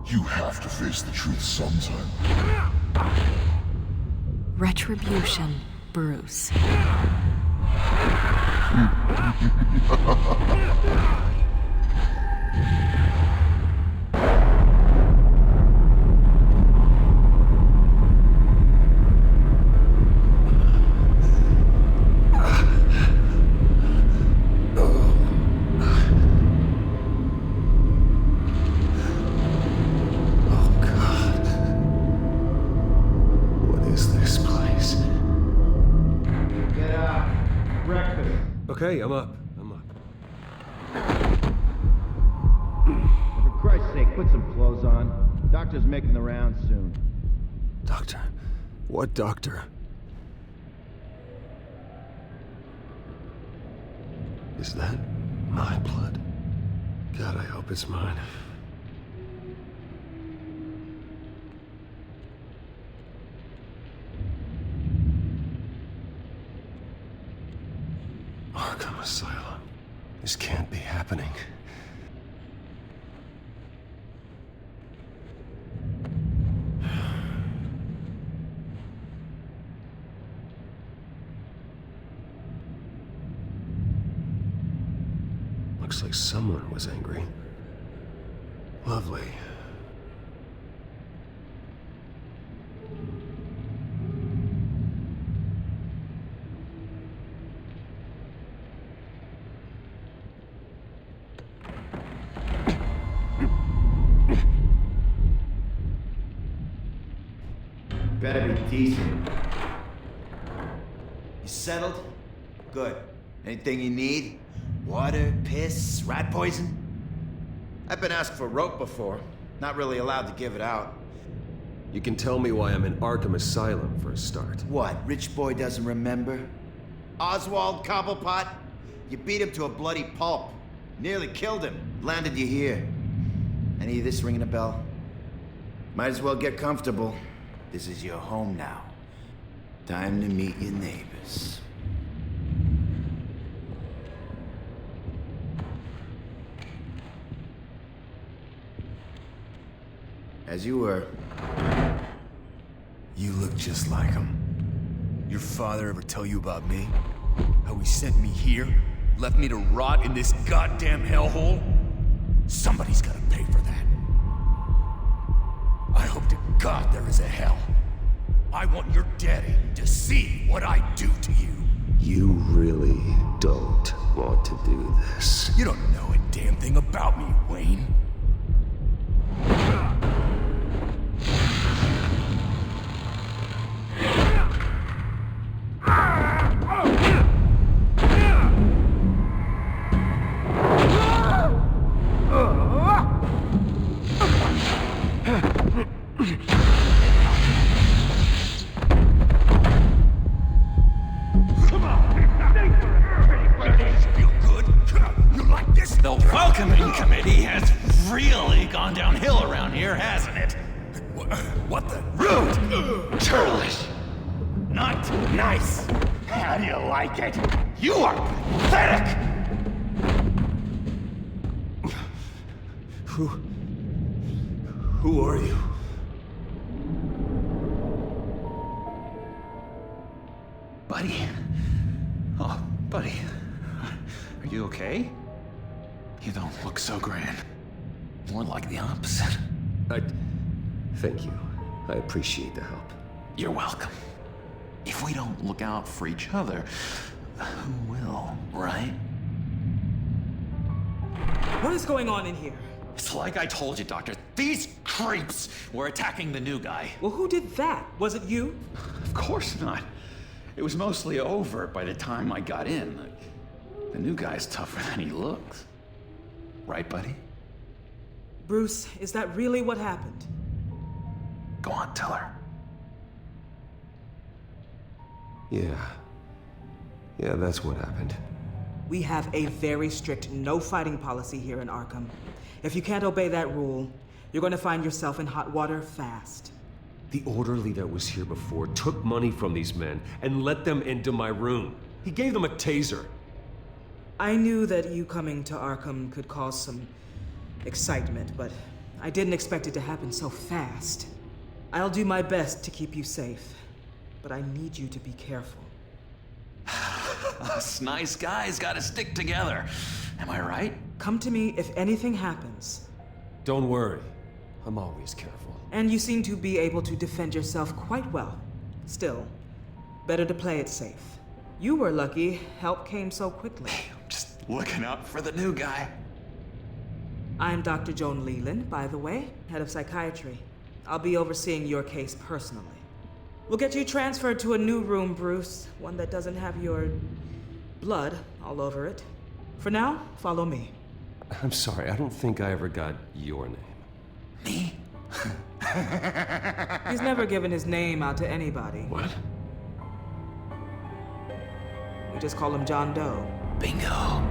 You have to face the truth sometime. Retribution, Bruce. Okay, I'm up. For Christ's sake, put some clothes on. Doctor's making the rounds soon. Doctor? What doctor? Is that my blood? God, I hope it's mine. Arkham Asylum. This can't be happening. Looks like someone was angry. Lovely. Better be decent. You settled? Good. Anything you need? Water, piss, rat poison? I've been asked for rope before. Not really allowed to give it out. You can tell me why I'm in Arkham Asylum for a start. What, rich boy doesn't remember? Oswald Cobblepot? You beat him to a bloody pulp. Nearly killed him. Landed you here. Any of this ringing a bell? Might as well get comfortable. This is your home now. Time to meet your neighbors. As you were. You look just like him. Your father ever tell you about me? How he sent me here? Left me to rot in this goddamn hellhole? Somebody's gotta pay for that. I hope to God there is a hell. I want your daddy to see what I do to you. You really don't want to do this. You don't know a damn thing about me, Wayne. The welcoming committee has really gone downhill around here, hasn't it? What the? Rude! Churlish! Not nice! How do you like it? You are pathetic! Who are you? Buddy? Oh, buddy. Are you okay? You don't look so grand. More like the opposite. Thank you. I appreciate the help. You're welcome. If we don't look out for each other, who will, right? What is going on in here? It's like I told you, Doctor. These creeps were attacking the new guy. Well, who did that? Was it you? Of course not. It was mostly over by the time I got in. The new guy's tougher than he looks. Right, buddy? Bruce, is that really what happened? Go on, tell her. Yeah, that's what happened. We have a very strict no fighting policy here in Arkham. If you can't obey that rule, you're going to find yourself in hot water fast. The orderly that was here before took money from these men and let them into my room. He gave them a taser. I knew that you coming to Arkham could cause some excitement, but I didn't expect it to happen so fast. I'll do my best to keep you safe, but I need you to be careful. Us nice guys gotta stick together. Am I right? Come to me if anything happens. Don't worry. I'm always careful. And you seem to be able to defend yourself quite well. Still, better to play it safe. You were lucky help came so quickly. Just looking out for the new guy. I'm Dr. Joan Leland, by the way, head of psychiatry. I'll be overseeing your case personally. We'll get you transferred to a new room, Bruce. One that doesn't have your blood all over it. For now, follow me. I'm sorry, I don't think I ever got your name. Me? He's never given his name out to anybody. What? We just call him John Doe. Bingo.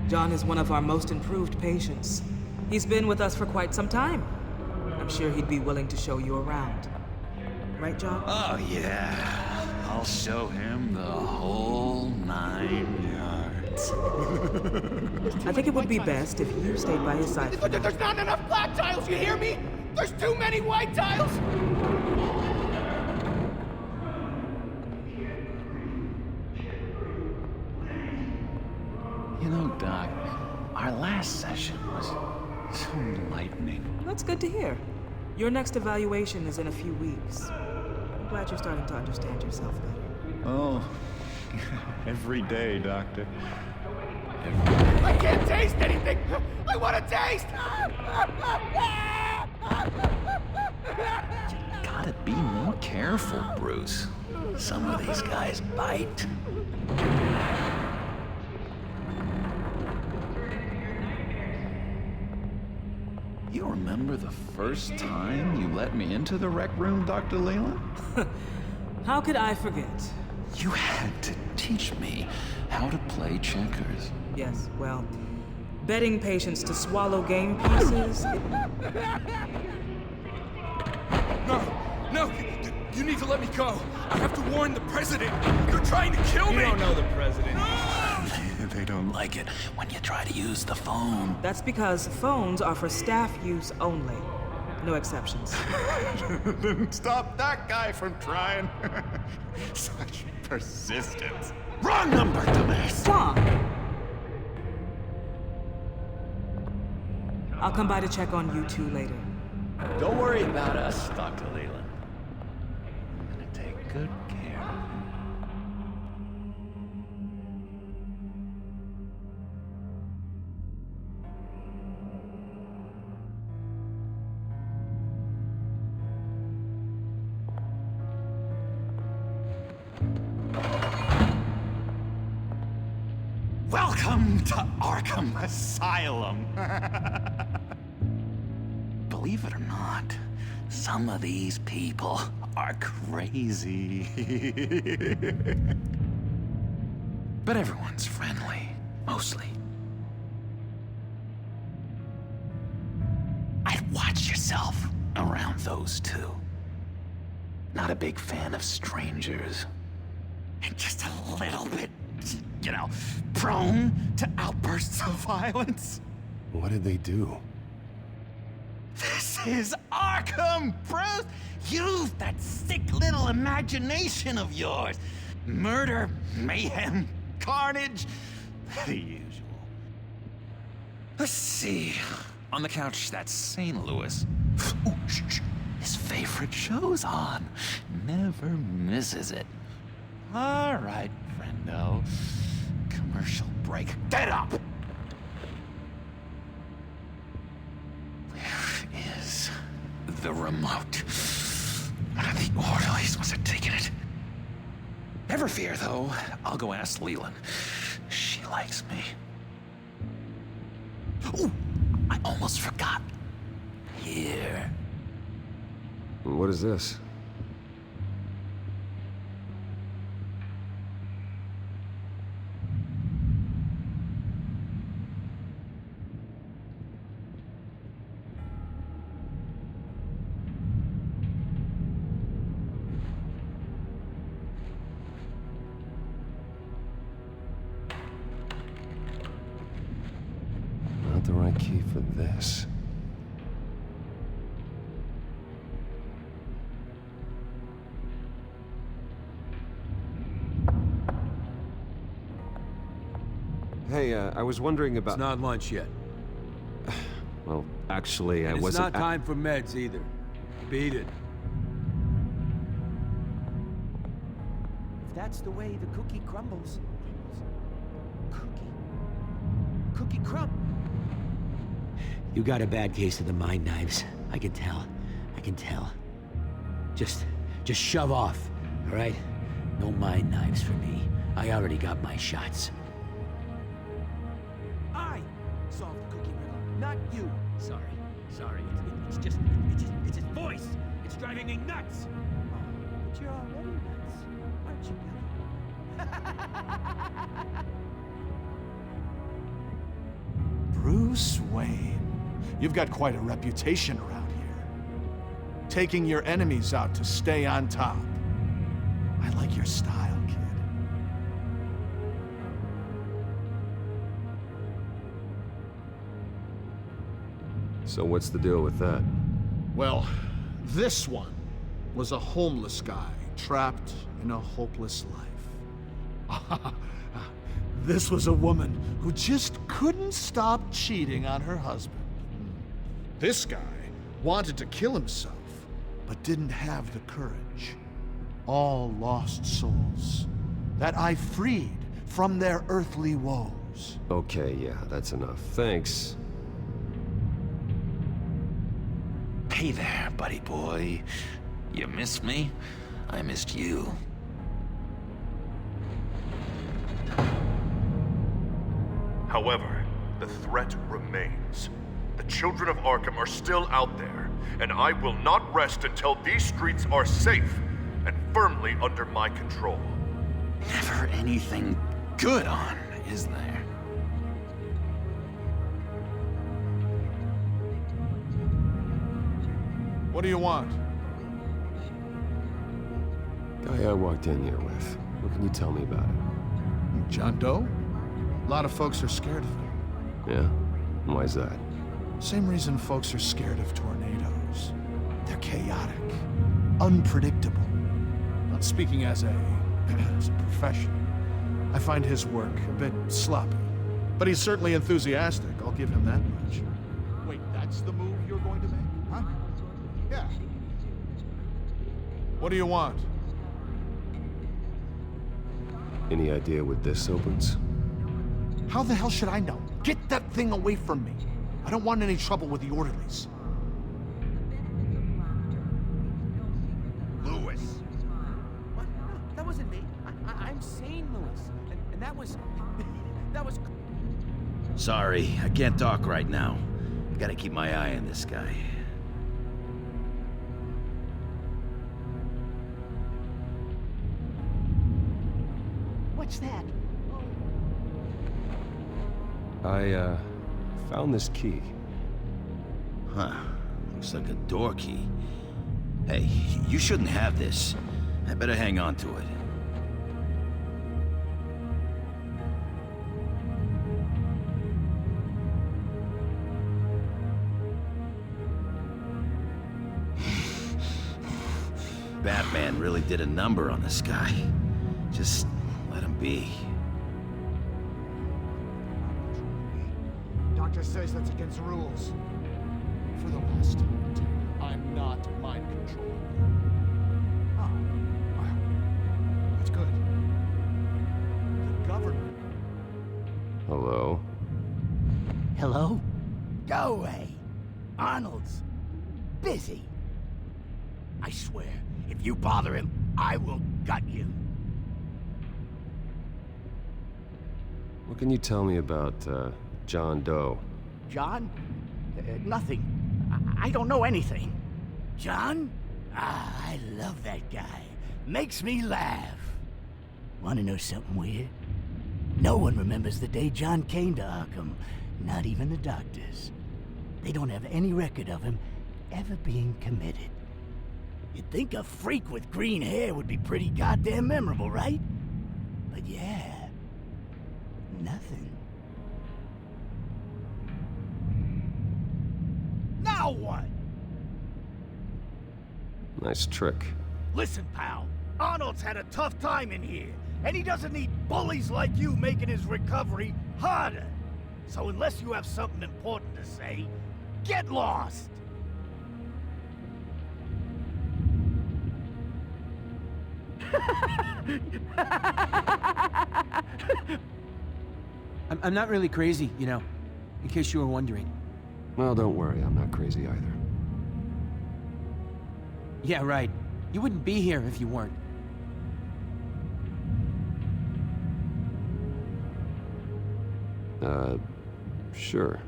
John is one of our most improved patients. He's been with us for quite some time. I'm sure he'd be willing to show you around. Right, John? Oh, yeah. I'll show him the whole 9 yards. I think it would be best if you stayed by his side. But there's not enough black tiles, you hear me? There's too many white tiles! You know, Doc, our last session was so enlightening. That's good to hear. Your next evaluation is in a few weeks. I'm glad you're starting to understand yourself better. Oh, every day, Doctor. I can't taste anything! I want to taste! Gotta be more careful, Bruce. Some of these guys bite. You remember the first time you let me into the rec room, Dr. Leland? How could I forget? You had to teach me how to play checkers. Yes, well, betting patients to swallow game pieces. No, you need to let me go. I have to warn the president. They're trying to kill me. You don't know the president. They don't like it when you try to use the phone. That's because phones are for staff use only. No exceptions. Stop that guy from trying. Such persistence. Wrong number, dumbass! John! I'll come by to check on you two later. Don't worry about us, Dr. Leland. I'm gonna take good care of you. Welcome to Arkham Asylum. Believe it or not, some of these people are crazy. But everyone's friendly, mostly. I'd watch yourself around those two. Not a big fan of strangers. And just a little bit, prone to outbursts of violence. What did they do? This is Arkham, Bruce! Use that sick little imagination of yours. Murder, mayhem, carnage, the usual. Let's see. On the couch, that's St. Louis. Ooh, shh. His favorite show's on. Never misses it. All right, friendo. Commercial break. Get up! Where is the remote? One of the orderlies must have taken it. Never fear, though. I'll go ask Leland. She likes me. Ooh, I almost forgot. Here. What is this? Netherite key for this. Hey, I was wondering about... It's not lunch yet. Well, actually, I And wasn't... it's not time for meds either. Beat it. If that's the way the cookie crumbles. Cookie crumb. You got a bad case of the mind knives. I can tell. I can tell. Just shove off, all right? No mind knives for me. I already got my shots. I solved the cookie riddle, not you. Sorry. It's just his voice. It's driving me nuts. Oh, but you're already nuts, aren't you, Billy? Bruce Wayne. You've got quite a reputation around here. Taking your enemies out to stay on top. I like your style, kid. So what's the deal with that? Well, this one was a homeless guy trapped in a hopeless life. This was a woman who just couldn't stop cheating on her husband. This guy wanted to kill himself, but didn't have the courage. All lost souls that I freed from their earthly woes. Okay, yeah, that's enough. Thanks. Hey there, buddy boy. You missed me? I missed you. However, the threat remains. The children of Arkham are still out there, and I will not rest until these streets are safe and firmly under my control. Never anything good on, is there? What do you want? Guy I walked in here with. What can you tell me about it? John Doe? A lot of folks are scared of him. Yeah? Why's that? Same reason folks are scared of tornadoes. They're chaotic, unpredictable. Not speaking as a professional, I find his work a bit sloppy. But he's certainly enthusiastic, I'll give him that much. Wait, that's the move you're going to make, huh? Yeah. What do you want? Any idea what this opens? How the hell should I know? Get that thing away from me. I don't want any trouble with the orderlies. Lewis. What? No, that wasn't me. I'm sane, Lewis. And that was... that was... Sorry, I can't talk right now. I gotta keep my eye on this guy. What's that? I, found this key. Huh. Looks like a door key. Hey, you shouldn't have this. I better hang on to it. Batman really did a number on this guy. Just let him be. Doctor says that's against the rules. For the last time, Ted, I'm not mind controlling you. Oh, well, that's good. The government. Hello? Hello? Go away. Arnold's busy. I swear, if you bother him, I will gut you. What can you tell me about, John Doe? John? Nothing. I don't know anything. John? Ah, I love that guy. Makes me laugh. Want to know something weird? No one remembers the day John came to Arkham. Not even the doctors. They don't have any record of him ever being committed. You'd think a freak with green hair would be pretty goddamn memorable, right? But yeah, nothing. what? Nice trick. Listen, pal. Arnold's had a tough time in here, and he doesn't need bullies like you making his recovery harder. So unless you have something important to say, get lost! I'm not really crazy, you know, in case you were wondering. Well, don't worry, I'm not crazy either. Yeah, right. You wouldn't be here if you weren't. Sure.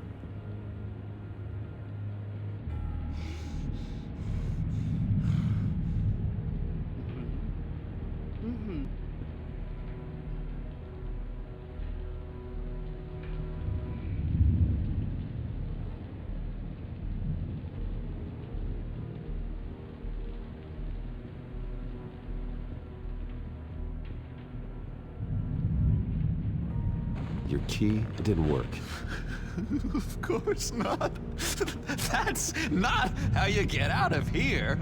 Your key, it didn't work. Of course not. That's not how you get out of here.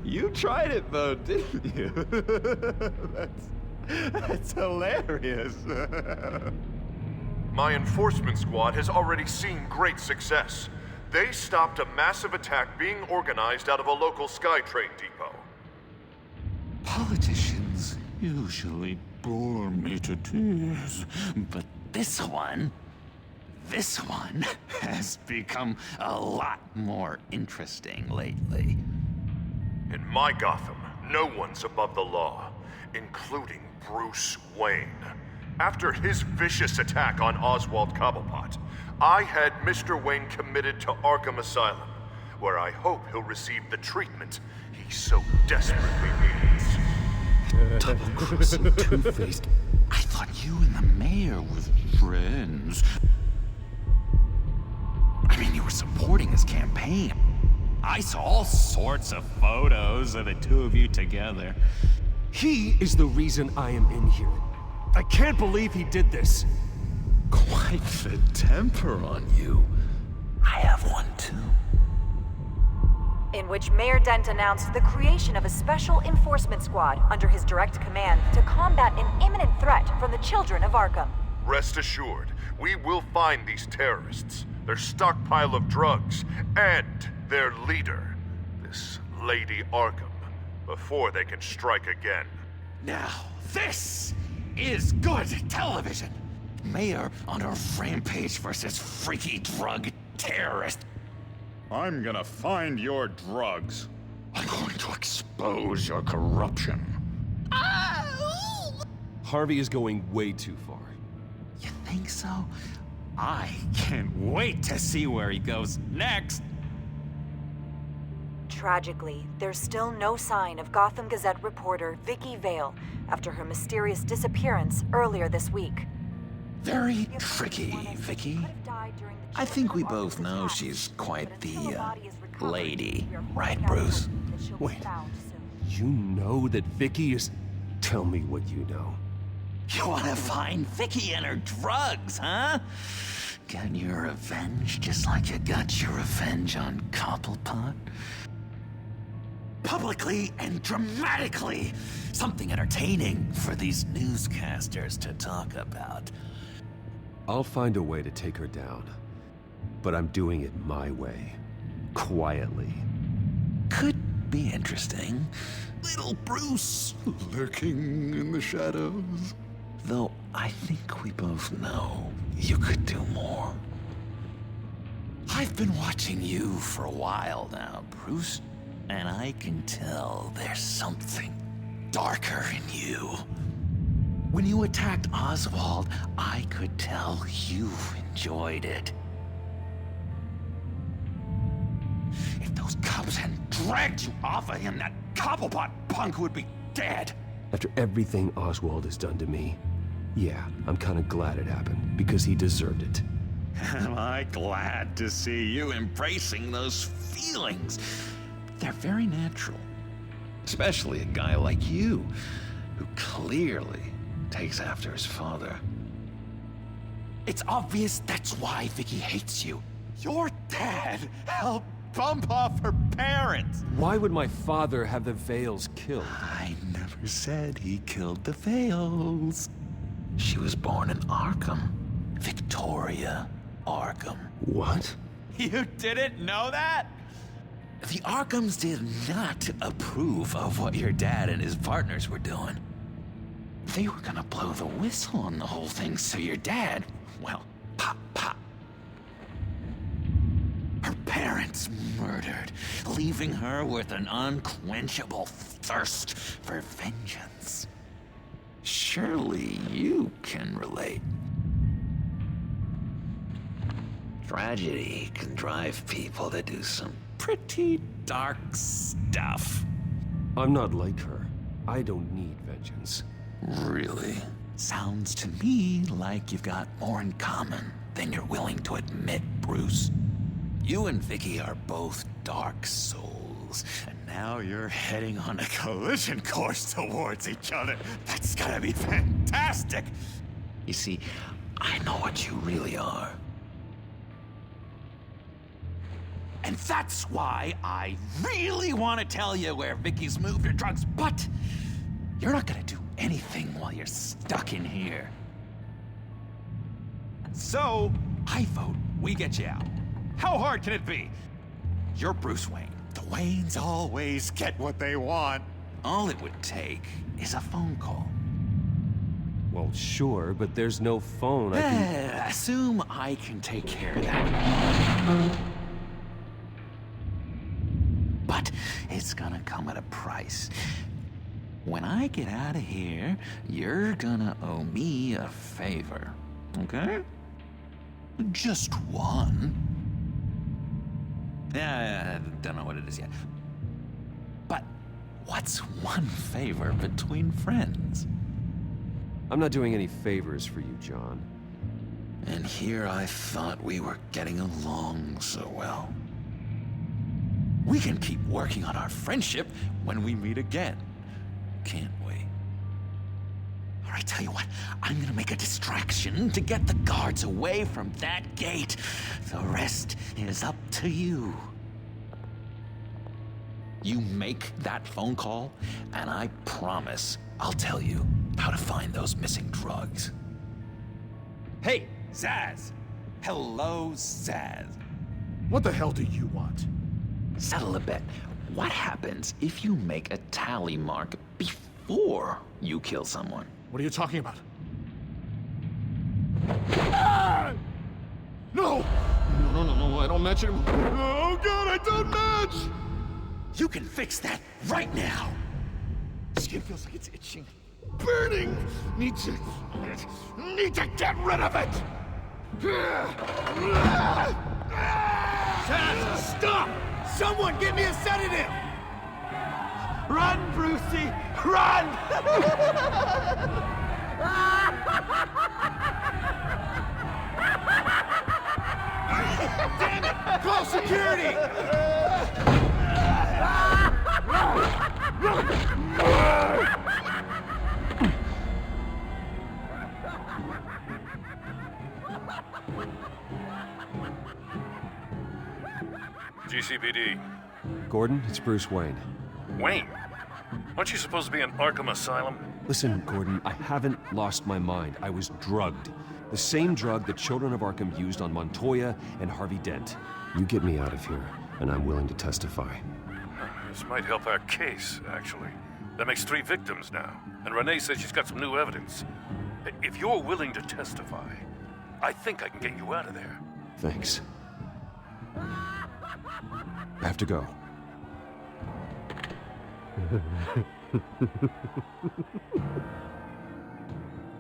You tried it though, didn't you? That's hilarious. My enforcement squad has already seen great success. They stopped a massive attack being organized out of a local SkyTrain depot. Politicians usually bore me to tears, but this one has become a lot more interesting lately. In my Gotham, no one's above the law, including Bruce Wayne. After his vicious attack on Oswald Cobblepot, I had Mr. Wayne committed to Arkham Asylum, where I hope he'll receive the treatment he so desperately needs. Double-crossing Two-Faced. I thought you and the mayor were friends. I mean, you were supporting his campaign. I saw all sorts of photos of the two of you together. He is the reason I am in here. I can't believe he did this. Quite the temper on you. I have one too. In which Mayor Dent announced the creation of a special enforcement squad under his direct command to combat an imminent threat from the children of Arkham. Rest assured, we will find these terrorists, their stockpile of drugs, and their leader, this Lady Arkham, before they can strike again. Now, this is good television. Mayor on a rampage versus freaky drug terrorist. I'm gonna find your drugs. I'm going to expose your corruption. Harvey is going way too far. You think so? I can't wait to see where he goes next. Tragically, there's still no sign of Gotham Gazette reporter Vicky Vale after her mysterious disappearance earlier this week. Very tricky, Vicky. I think we both know she's quite the, lady, right, Bruce? Wait, you know that Vicky is... Tell me what you know. You want to find Vicky and her drugs, huh? Get your revenge just like you got your revenge on Cobblepot? Publicly and dramatically! Something entertaining for these newscasters to talk about. I'll find a way to take her down. But I'm doing it my way. Quietly. Could be interesting. Little Bruce lurking in the shadows. Though I think we both know you could do more. I've been watching you for a while now, Bruce, and I can tell there's something darker in you. When you attacked Oswald, I could tell you enjoyed it. If those cops hadn't dragged you off of him, that Cobblepot punk would be dead. After everything Oswald has done to me, yeah, I'm kind of glad it happened, because he deserved it. Am I glad to see you embracing those feelings? They're very natural. Especially a guy like you, who clearly takes after his father. It's obvious that's why Vicky hates you. Your dad helped bump off her parents. Why would my father have the Vales killed? I never said he killed the Vales. She was born in Arkham. Victoria Arkham. What? You didn't know that? The Arkhams did not approve of what your dad and his partners were doing. They were gonna blow the whistle on the whole thing, so your dad, well, pop, pop. Her parents murdered, leaving her with an unquenchable thirst for vengeance. Surely you can relate. Tragedy can drive people to do some pretty dark stuff. I'm not like her. I don't need vengeance. Really? Sounds to me like you've got more in common than you're willing to admit, Bruce. You and Vicky are both dark souls, and now you're heading on a collision course towards each other. That's gotta be fantastic! You see, I know what you really are. And that's why I really want to tell you where Vicky's moved her drugs, but you're not gonna do anything while you're stuck in here. So, I vote we get you out. How hard can it be? You're Bruce Wayne. The Waynes always get what they want. All it would take is a phone call. Well, sure, but there's no phone. I can... Assume I can take care of that. But it's gonna come at a price. When I get out of here, you're gonna owe me a favor, okay? Just one. I don't know what it is yet. But what's one favor between friends? I'm not doing any favors for you, John. And here I thought we were getting along so well. We can keep working on our friendship when we meet again, can't we? All right, tell you what, I'm gonna make a distraction to get the guards away from that gate. The rest is up to you. You make that phone call, and I promise I'll tell you how to find those missing drugs. Hey, Zsasz! Hello, Zsasz. What the hell do you want? Settle a bet. What happens if you make a tally mark before you kill someone? What are you talking about? Ah! No! No, I don't match him. Oh God, I don't match! You can fix that right now! Skin feels like it's itching. Burning! Need to get rid of it! Stop! Someone give me a sedative! Run, Brucey! Run! Damn it! Call security! GCPD. Gordon, it's Bruce Wayne. Wayne? Aren't you supposed to be in Arkham Asylum? Listen, Gordon, I haven't lost my mind. I was drugged. The same drug the children of Arkham used on Montoya and Harvey Dent. You get me out of here, and I'm willing to testify. This might help our case, actually. That makes 3 victims now, and Renee says she's got some new evidence. If you're willing to testify, I think I can get you out of there. Thanks. I have to go.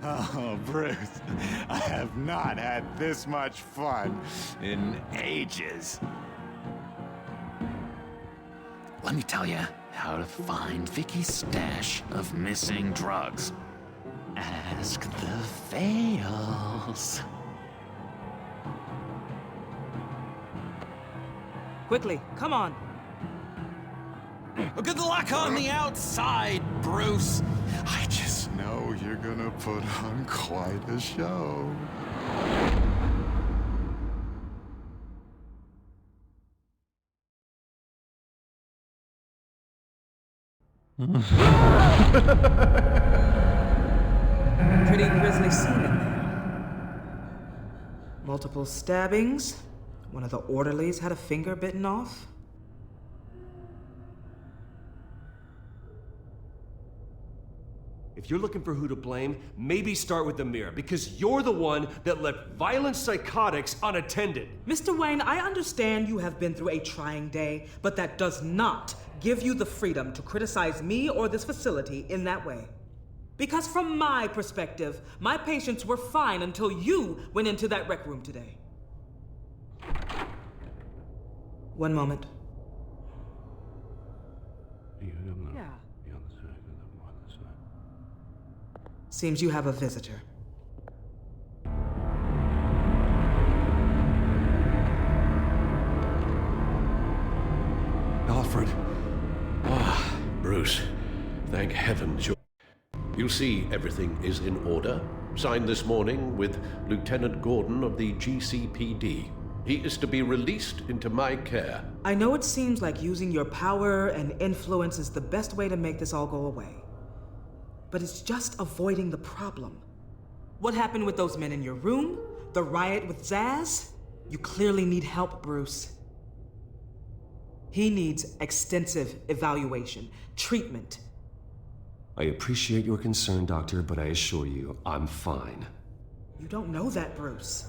Oh, Bruce, I have not had this much fun in ages. Let me tell you how to find Vicky's stash of missing drugs. Ask the Vales. Quickly, come on. Good luck on the outside, Bruce. I just know you're gonna put on quite a show. Pretty grisly scene in there. Multiple stabbings. One of the orderlies had a finger bitten off. If you're looking for who to blame, maybe start with the mirror, because you're the one that left violent psychotics unattended. Mr. Wayne, I understand you have been through a trying day, but that does not give you the freedom to criticize me or this facility in that way. Because from my perspective, my patients were fine until you went into that rec room today. One moment. Yeah. Seems you have a visitor. Alfred. Bruce. Thank heavens you see everything is in order. Signed this morning with Lieutenant Gordon of the GCPD. He is to be released into my care. I know it seems like using your power and influence is the best way to make this all go away. But it's just avoiding the problem. What happened with those men in your room? The riot with Zsasz? You clearly need help, Bruce. He needs extensive evaluation, treatment. I appreciate your concern, Doctor, but I assure you, I'm fine. You don't know that, Bruce.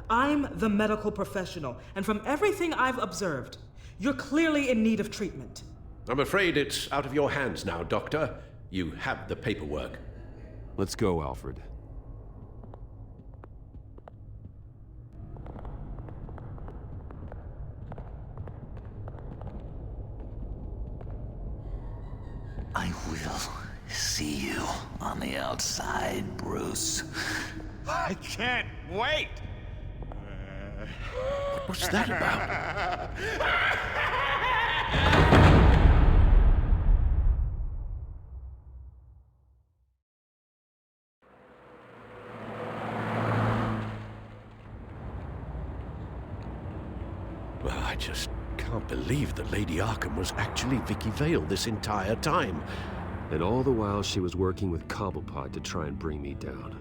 I'm the medical professional, and from everything I've observed, you're clearly in need of treatment. I'm afraid it's out of your hands now, Doctor. You have the paperwork. Let's go, Alfred. I will see you on the outside, Bruce. I can't wait! What's that about? Well, I just can't believe that Lady Arkham was actually Vicky Vale this entire time. And all the while she was working with Cobblepot to try and bring me down.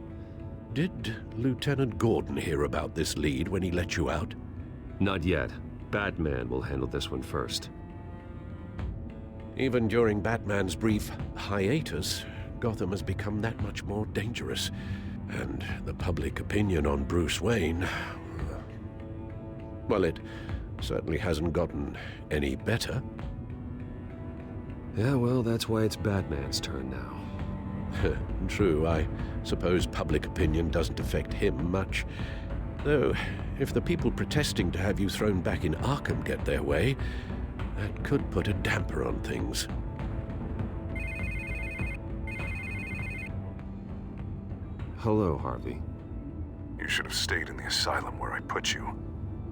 Did Lieutenant Gordon hear about this lead when he let you out? Not yet. Batman will handle this one first. Even during Batman's brief hiatus, Gotham has become that much more dangerous. And the public opinion on Bruce Wayne... well, it certainly hasn't gotten any better. Yeah, well, that's why it's Batman's turn now. True, I suppose public opinion doesn't affect him much. Though, if the people protesting to have you thrown back in Arkham get their way, that could put a damper on things. Hello, Harvey. You should have stayed in the asylum where I put you.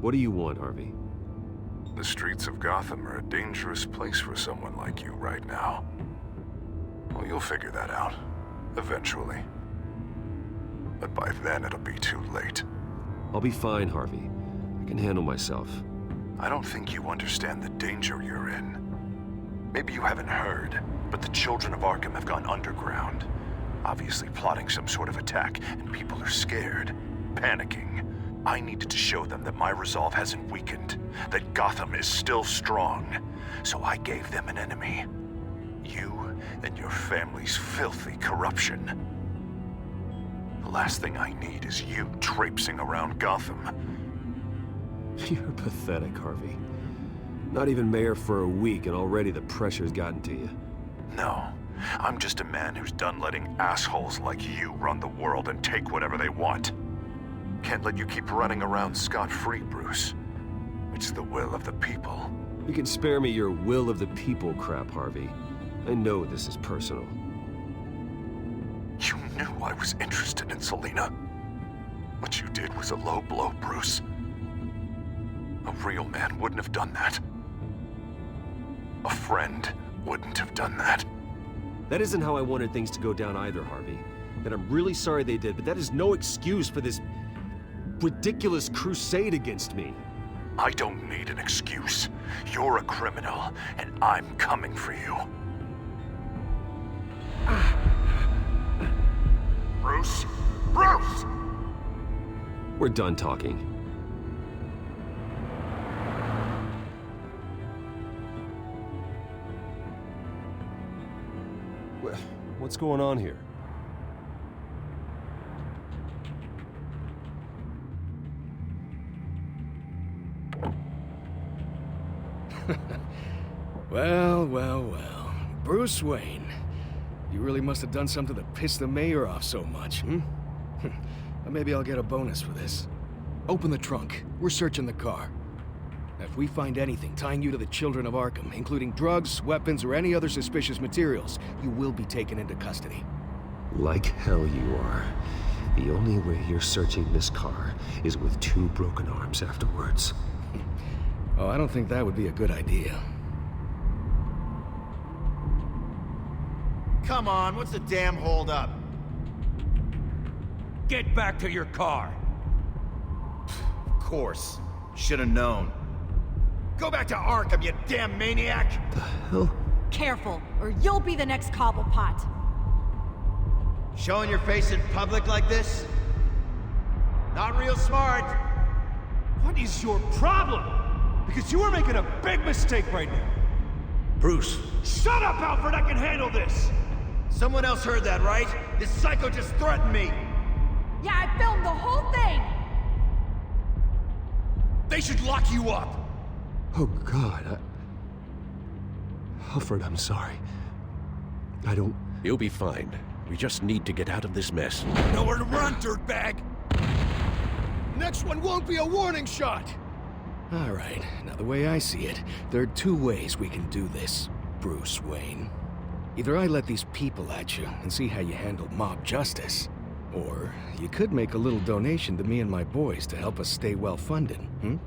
What do you want, Harvey? The streets of Gotham are a dangerous place for someone like you right now. Well, you'll figure that out. Eventually. But by then, it'll be too late. I'll be fine, Harvey. I can handle myself. I don't think you understand the danger you're in. Maybe you haven't heard, but the children of Arkham have gone underground. Obviously plotting some sort of attack, and people are scared, panicking. I needed to show them that my resolve hasn't weakened, that Gotham is still strong. So I gave them an enemy. You and your family's filthy corruption. The last thing I need is you traipsing around Gotham. You're pathetic, Harvey. Not even mayor for a week and already the pressure's gotten to you. No, I'm just a man who's done letting assholes like you run the world and take whatever they want. Can't let you keep running around scot-free, Bruce. It's the will of the people. You can spare me your will of the people crap, Harvey. I know this is personal. You knew I was interested in Selina. What you did was a low blow, Bruce. A real man wouldn't have done that. A friend wouldn't have done that. That isn't how I wanted things to go down either, Harvey. And I'm really sorry they did, but that is no excuse for this ridiculous crusade against me. I don't need an excuse. You're a criminal, and I'm coming for you. Bruce? Bruce! We're done talking. What's going on here? Well, well, well. Bruce Wayne. You really must have done something to piss the mayor off so much, hmm? Maybe I'll get a bonus for this. Open the trunk. We're searching the car. If we find anything tying you to the Children of Arkham, including drugs, weapons, or any other suspicious materials, you will be taken into custody. Like hell you are. The only way you're searching this car is with 2 broken arms afterwards. Oh, I don't think that would be a good idea. Come on, what's the damn holdup? Get back to your car. Of course. Should have known. Go back to Arkham, you damn maniac! The hell? Careful, or you'll be the next Cobblepot. Showing your face in public like this? Not real smart. What is your problem? Because you are making a big mistake right now. Bruce. Shut up, Alfred! I can handle this! Someone else heard that, right? This psycho just threatened me! Yeah, I filmed the whole thing! They should lock you up! Oh, God, Alfred, I'm sorry. I don't... You'll be fine. We just need to get out of this mess. Nowhere to run, dirtbag! Next one won't be a warning shot! All right, now the way I see it, there are 2 ways we can do this, Bruce Wayne. Either I let these people at you and see how you handle mob justice, or you could make a little donation to me and my boys to help us stay well-funded, hmm?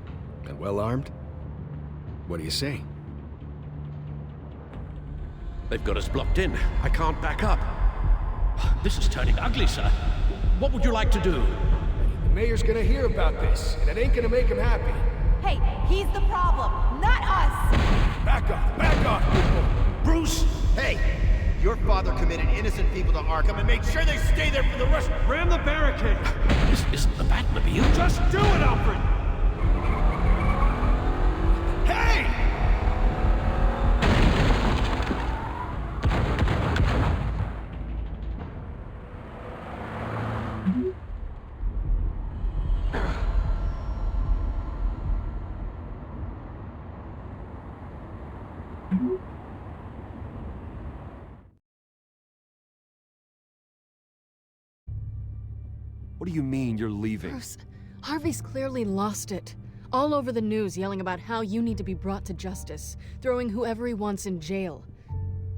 And well-armed? What do you say? They've got us blocked in. I can't back up. This is turning ugly, sir. What would you like to do? The mayor's gonna hear about this, and it ain't gonna make him happy. Hey, he's the problem, not us! Back off, people! Bruce! Hey! Your father committed innocent people to Arkham and made sure they stay there for the rest— Ram the barricade! This isn't the Batmobile. Just do it, Alfred! Hey! What do you mean you're leaving? Bruce, Harvey's clearly lost it. All over the news yelling about how you need to be brought to justice, throwing whoever he wants in jail.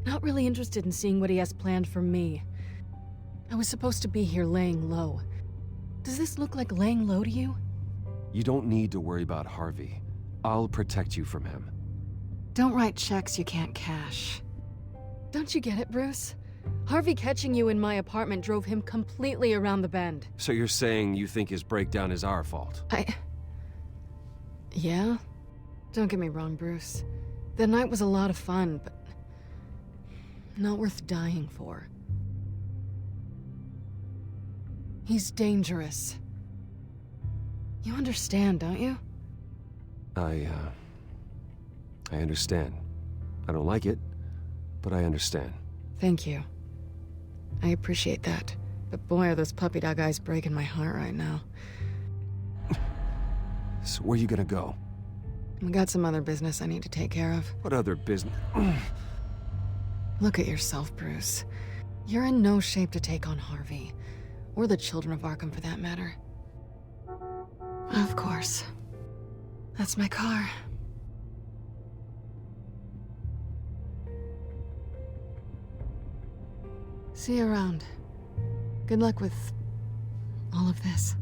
Not really interested in seeing what he has planned for me. I was supposed to be here laying low. Does this look like laying low to you? You don't need to worry about Harvey. I'll protect you from him. Don't write checks you can't cash. Don't you get it, Bruce? Harvey catching you in my apartment drove him completely around the bend. So you're saying you think his breakdown is our fault? Yeah? Don't get me wrong, Bruce. The night was a lot of fun, but not worth dying for. He's dangerous. You understand, don't you? I understand. I don't like it, but I understand. Thank you. I appreciate that. But boy, are those puppy dog eyes breaking my heart right now. So where are you gonna go? I got some other business I need to take care of. What other business? Look at yourself, Bruce. You're in no shape to take on Harvey. Or the Children of Arkham, for that matter. Of course. That's my car. See you around. Good luck with all of this.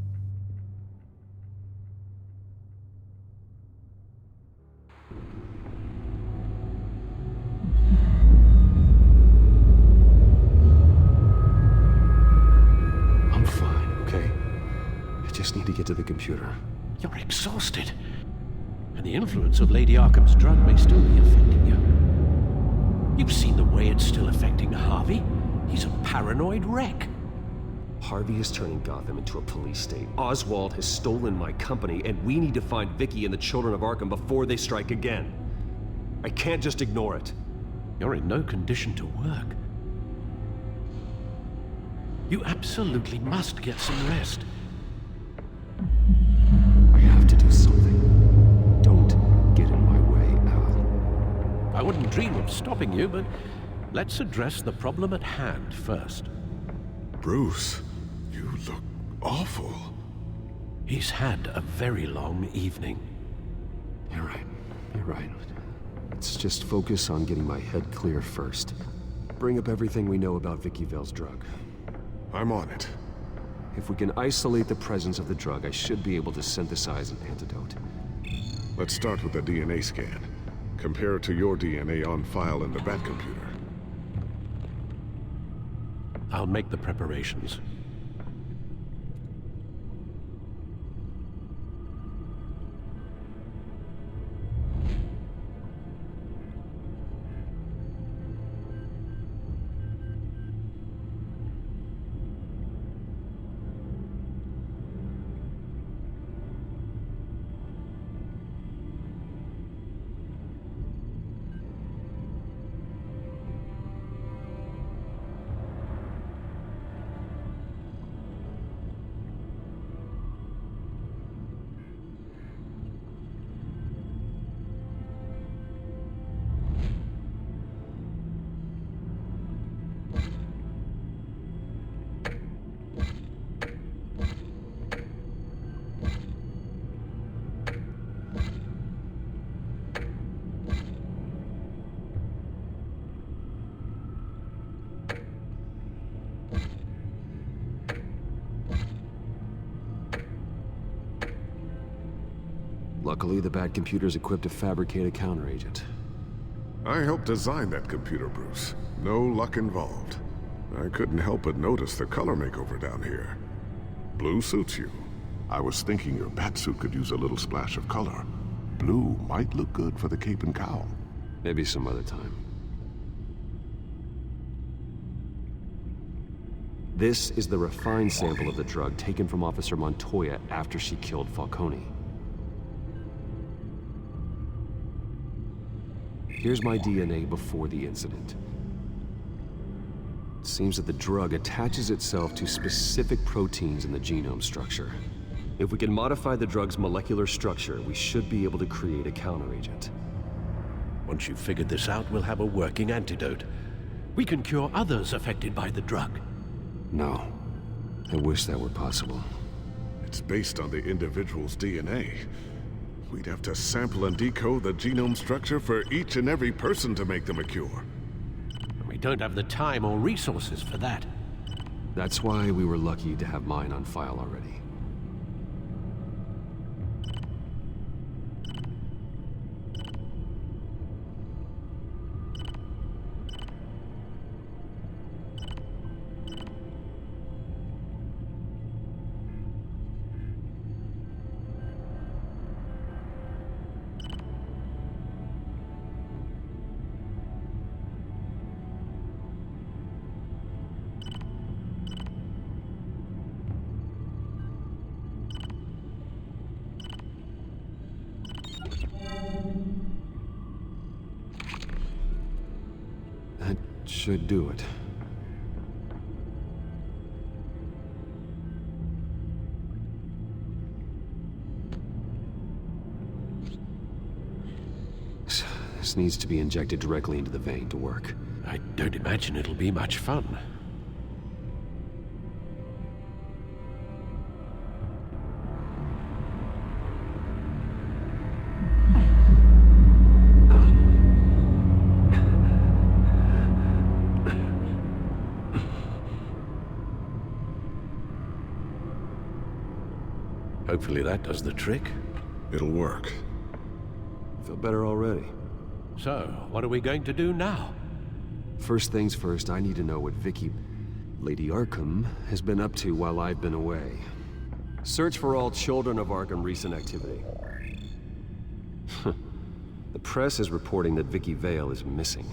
I'm fine, okay? I just need to get to the computer. You're exhausted. And the influence of Lady Arkham's drug may still be affecting you. You've seen the way it's still affecting Harvey. He's a paranoid wreck. Harvey is turning Gotham into a police state. Oswald has stolen my company, and we need to find Vicky and the Children of Arkham before they strike again. I can't just ignore it. You're in no condition to work. You absolutely must get some rest. I have to do something. Don't get in my way, Al. I wouldn't dream of stopping you, but let's address the problem at hand first. Bruce, you look awful. He's had a very long evening. You're right. You're right. Let's just focus on getting my head clear first. Bring up everything we know about Vicky Vale's drug. I'm on it. If we can isolate the presence of the drug, I should be able to synthesize an antidote. Let's start with a DNA scan. Compare it to your DNA on file in the Batcomputer. I'll make the preparations. Luckily, the Batcomputer's equipped to fabricate a counteragent. I helped design that computer, Bruce. No luck involved. I couldn't help but notice the color makeover down here. Blue suits you. I was thinking your Batsuit could use a little splash of color. Blue might look good for the cape and cowl. Maybe some other time. This is the refined sample of the drug taken from Officer Montoya after she killed Falcone. Here's my DNA before the incident. It seems that the drug attaches itself to specific proteins in the genome structure. If we can modify the drug's molecular structure, we should be able to create a counteragent. Once you've figured this out, we'll have a working antidote. We can cure others affected by the drug. No. I wish that were possible. It's based on the individual's DNA. We'd have to sample and decode the genome structure for each and every person to make them a cure. We don't have the time or resources for that. That's why we were lucky to have mine on file already. That should do it. This needs to be injected directly into the vein to work. I don't imagine it'll be much fun. Hopefully that does the trick. It'll work. Feel better already. So, what are we going to do now? First things first, I need to know what Vicky, Lady Arkham, has been up to while I've been away. Search for all Children of Arkham recent activity. The press is reporting that Vicky Vale is missing.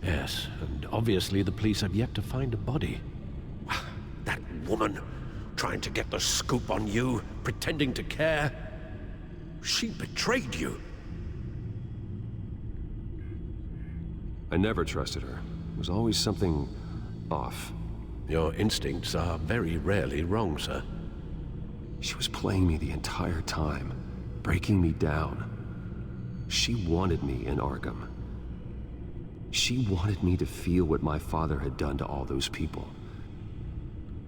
Yes, and obviously the police have yet to find a body. That woman, trying to get the scoop on you, pretending to care. She betrayed you. I never trusted her. There was always something off. Your instincts are very rarely wrong, sir. She was playing me the entire time, breaking me down. She wanted me in Arkham. She wanted me to feel what my father had done to all those people.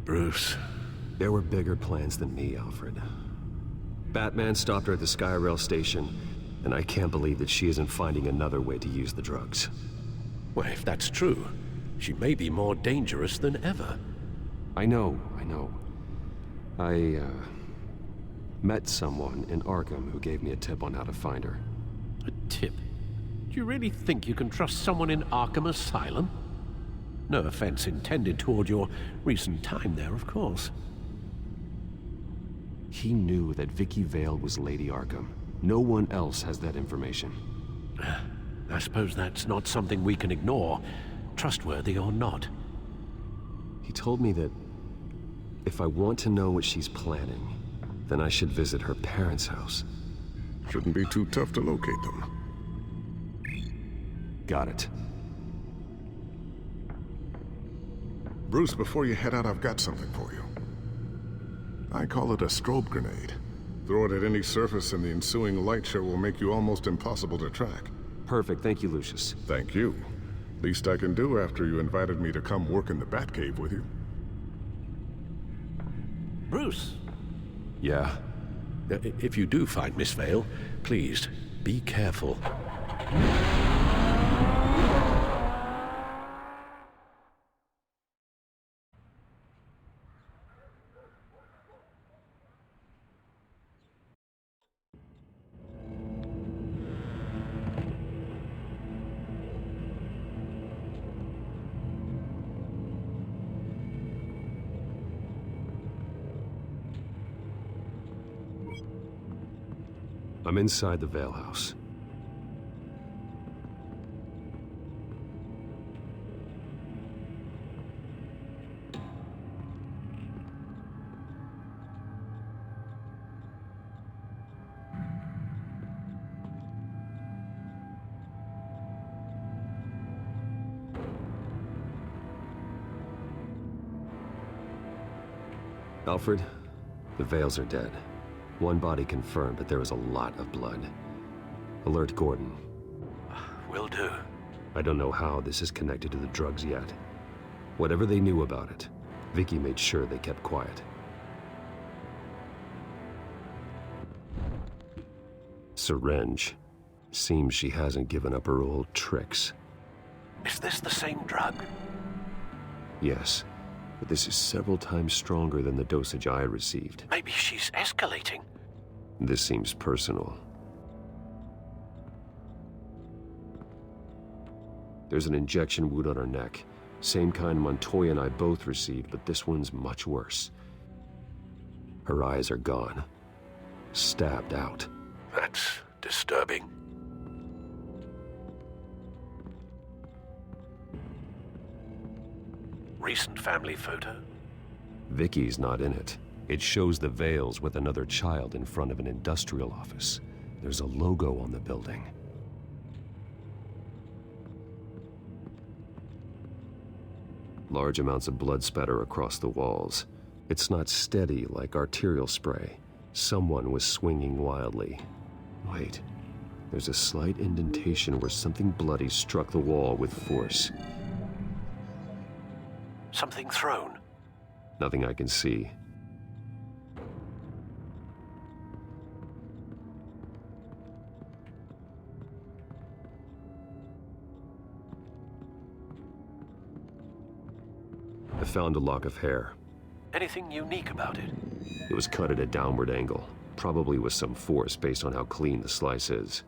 Bruce. There were bigger plans than me, Alfred. Batman stopped her at the Skyrail station, and I can't believe that she isn't finding another way to use the drugs. Well, if that's true, she may be more dangerous than ever. I know. I met someone in Arkham who gave me a tip on how to find her. A tip? Do you really think you can trust someone in Arkham Asylum? No offense intended toward your recent time there, of course. He knew that Vicky Vale was Lady Arkham. No one else has that information. I suppose that's not something we can ignore, trustworthy or not. He told me that if I want to know what she's planning, then I should visit her parents' house. Shouldn't be too tough to locate them. Got it. Bruce, before you head out, I've got something for you. I call it a strobe grenade. Throw it at any surface and the ensuing light show will make you almost impossible to track. Perfect. Thank you, Lucius. Thank you. Least I can do after you invited me to come work in the Batcave with you. Bruce. Yeah? If you do find Miss Vale, please, be careful. I'm inside the Vale House. Alfred, the Vales are dead. One body confirmed, but there was a lot of blood. Alert Gordon. Will do. I don't know how this is connected to the drugs yet. Whatever they knew about it, Vicky made sure they kept quiet. Syringe. Seems she hasn't given up her old tricks. Is this the same drug? Yes, but this is several times stronger than the dosage I received. Maybe she's escalating. This seems personal. There's an injection wound on her neck. Same kind Montoya and I both received, but this one's much worse. Her eyes are gone. Stabbed out. That's disturbing. Recent family photo? Vicky's not in it. It shows the Vales with another child in front of an industrial office. There's a logo on the building. Large amounts of blood spatter across the walls. It's not steady like arterial spray. Someone was swinging wildly. Wait, there's a slight indentation where something bloody struck the wall with force. Something thrown? Nothing I can see. I found a lock of hair. Anything unique about it? It was cut at a downward angle, probably with some force based on how clean the slice is.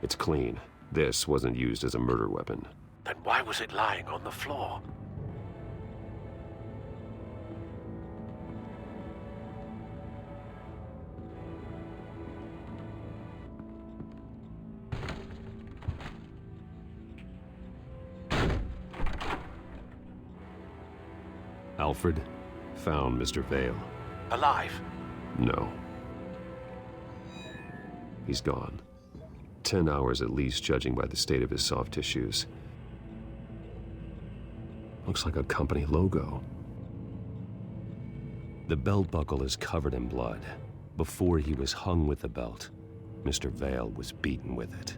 It's clean. This wasn't used as a murder weapon. Then why was it lying on the floor? Alfred found Mr. Vale. Alive? No. He's gone. 10 hours at least, judging by the state of his soft tissues. Looks like a company logo. The belt buckle is covered in blood. Before he was hung with the belt, Mr. Vale was beaten with it.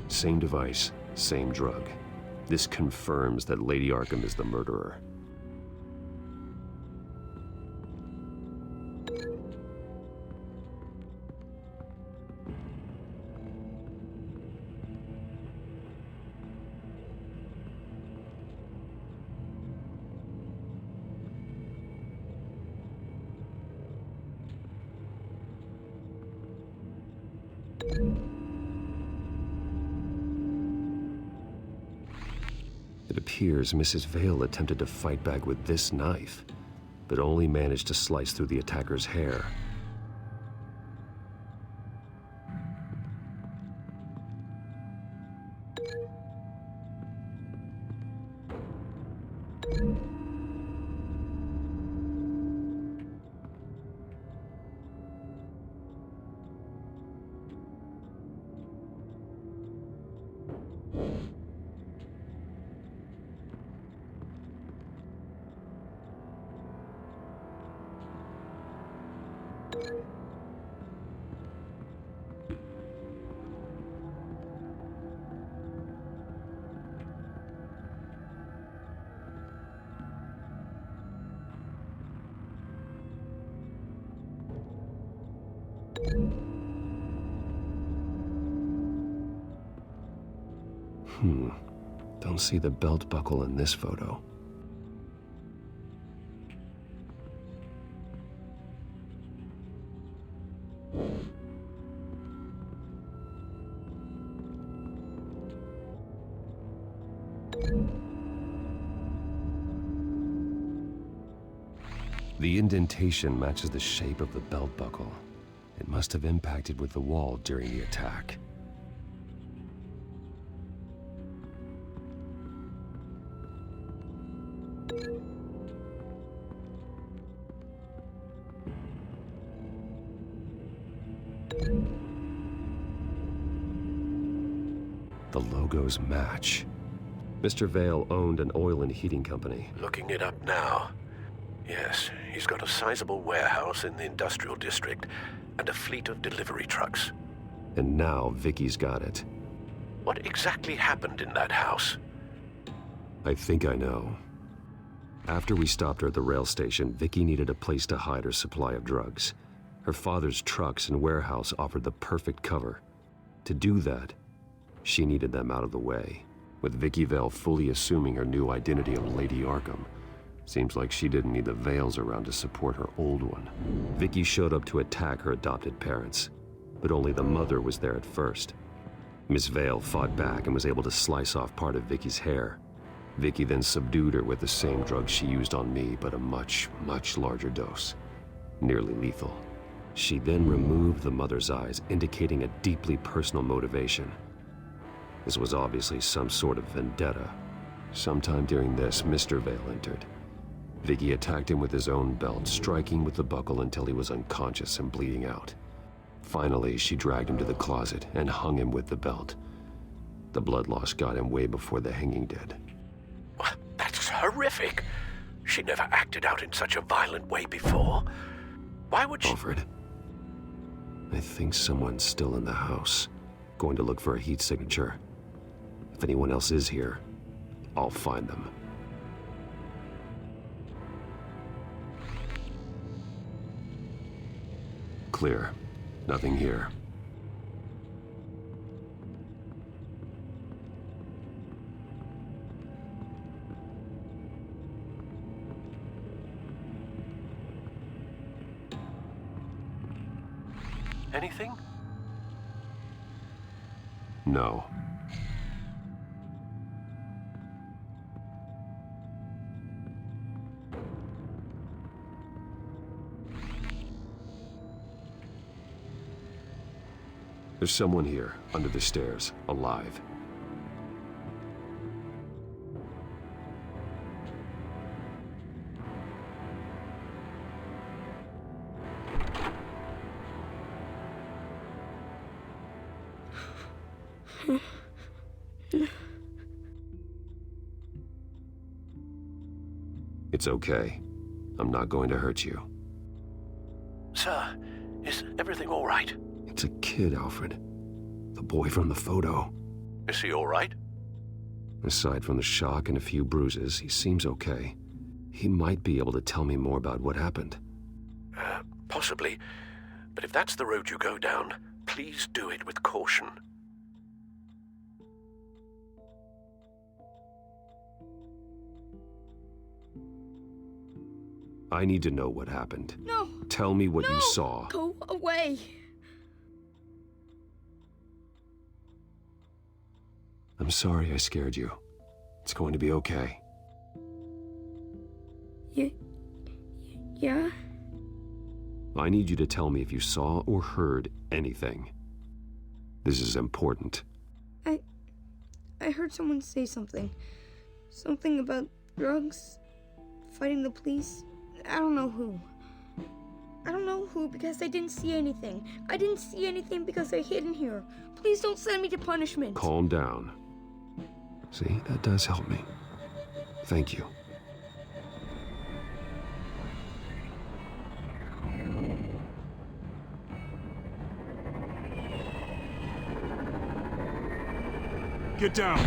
Same device, same drug. This confirms that Lady Arkham is the murderer. It appears Mrs. Vale attempted to fight back with this knife, but only managed to slice through the attacker's hair. Don't see the belt buckle in this photo. The indentation matches the shape of the belt buckle. It must have impacted with the wall during the attack. The logos match. Mr. Vale owned an oil and heating company. Looking it up now. Yes, he's got a sizable warehouse in the industrial district and a fleet of delivery trucks. And now Vicky's got it. What exactly happened in that house? I think I know. After we stopped her at the rail station, Vicky needed a place to hide her supply of drugs. Her father's trucks and warehouse offered the perfect cover. To do that, she needed them out of the way. With Vicky Vale fully assuming her new identity of Lady Arkham, seems like she didn't need the Vales around to support her old one. Vicky showed up to attack her adopted parents, but only the mother was there at first. Miss Vale fought back and was able to slice off part of Vicky's hair. Vicky then subdued her with the same drug she used on me, but a much, much larger dose. Nearly lethal. She then removed the mother's eyes, indicating a deeply personal motivation. This was obviously some sort of vendetta. Sometime during this, Mr. Vale entered. Vicky attacked him with his own belt, striking with the buckle until he was unconscious and bleeding out. Finally, she dragged him to the closet and hung him with the belt. The blood loss got him way before the hanging did. That's horrific. She never acted out in such a violent way before. Why would she... Alfred, I think someone's still in the house. Going to look for a heat signature. If anyone else is here, I'll find them. Clear. Nothing here. Anything? No. There's someone here, under the stairs, alive. It's okay. I'm not going to hurt you. Sir, is everything all right? It's a kid, Alfred. The boy from the photo. Is he all right? Aside from the shock and a few bruises, he seems okay. He might be able to tell me more about what happened. Possibly. But if that's the road you go down, please do it with caution. I need to know what happened. No! Tell me what you saw. Go away! I'm sorry I scared you. It's going to be okay. Yeah? I need you to tell me if you saw or heard anything. This is important. I heard someone say something. Something about drugs, fighting the police. I don't know who. I don't know who because I didn't see anything. I didn't see anything because I hid in here. Please don't send me to punishment. Calm down. See, that does help me. Thank you. Get down.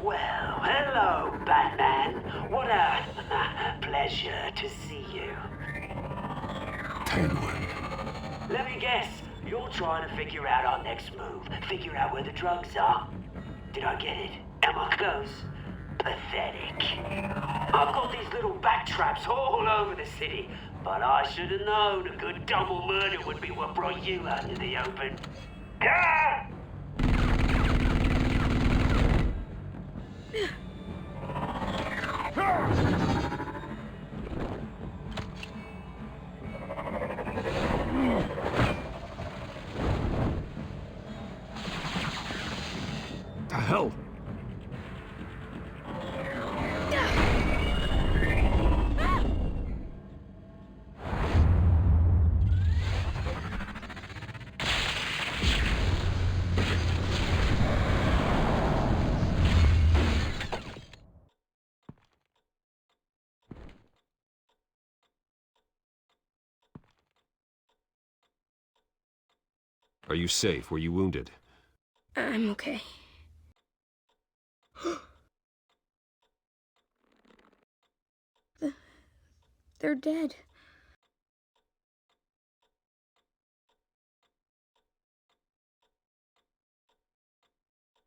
Well, hello, Batman. What a pleasure to see you. Penguin. Let me guess, you're trying to figure out our next move. Figure out where the drugs are. Did I get it? Am I close? Pathetic. I've got these little bat traps all over the city, but I should have known a good double murder would be what brought you out into the open. Ah! The hell? Are you safe? Were you wounded? I'm okay. They're dead.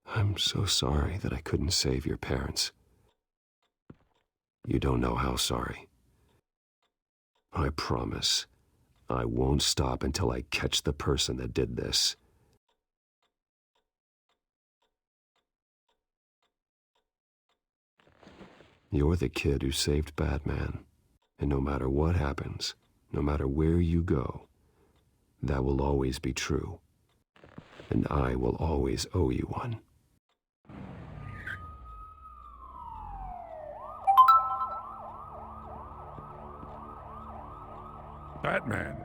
I'm so sorry that I couldn't save your parents. You don't know how sorry. I promise, I won't stop until I catch the person that did this. You're the kid who saved Batman. And no matter what happens, no matter where you go, that will always be true. And I will always owe you one. Batman.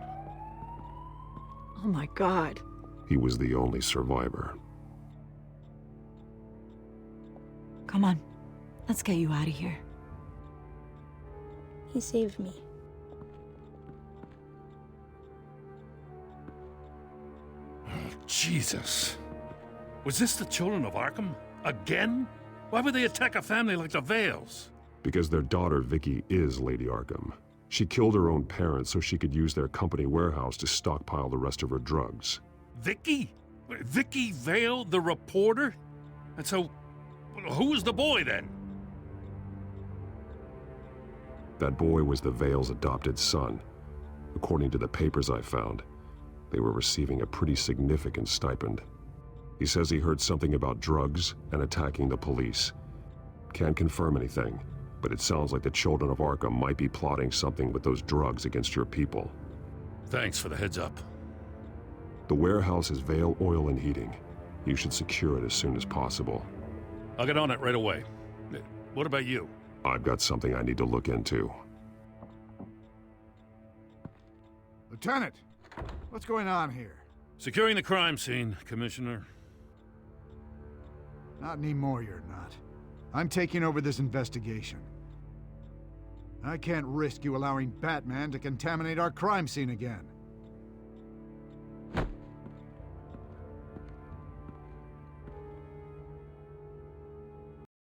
Oh my god. He was the only survivor. Come on. Let's get you out of here. He saved me. Jesus. Was this the children of Arkham? Again? Why would they attack a family like the Vales? Because their daughter, Vicky, is Lady Arkham. She killed her own parents so she could use their company warehouse to stockpile the rest of her drugs. Vicky? Vicky Vale, the reporter? And so, who was the boy then? That boy was the Vale's adopted son. According to the papers I found, they were receiving a pretty significant stipend. He says he heard something about drugs and attacking the police. Can't confirm anything, but it sounds like the children of Arkham might be plotting something with those drugs against your people. Thanks for the heads up. The warehouse is Vale Oil and Heating. You should secure it as soon as possible. I'll get on it right away. What about you? I've got something I need to look into. Lieutenant, what's going on here? Securing the crime scene, Commissioner. Not anymore, you're not. I'm taking over this investigation. I can't risk you allowing Batman to contaminate our crime scene again.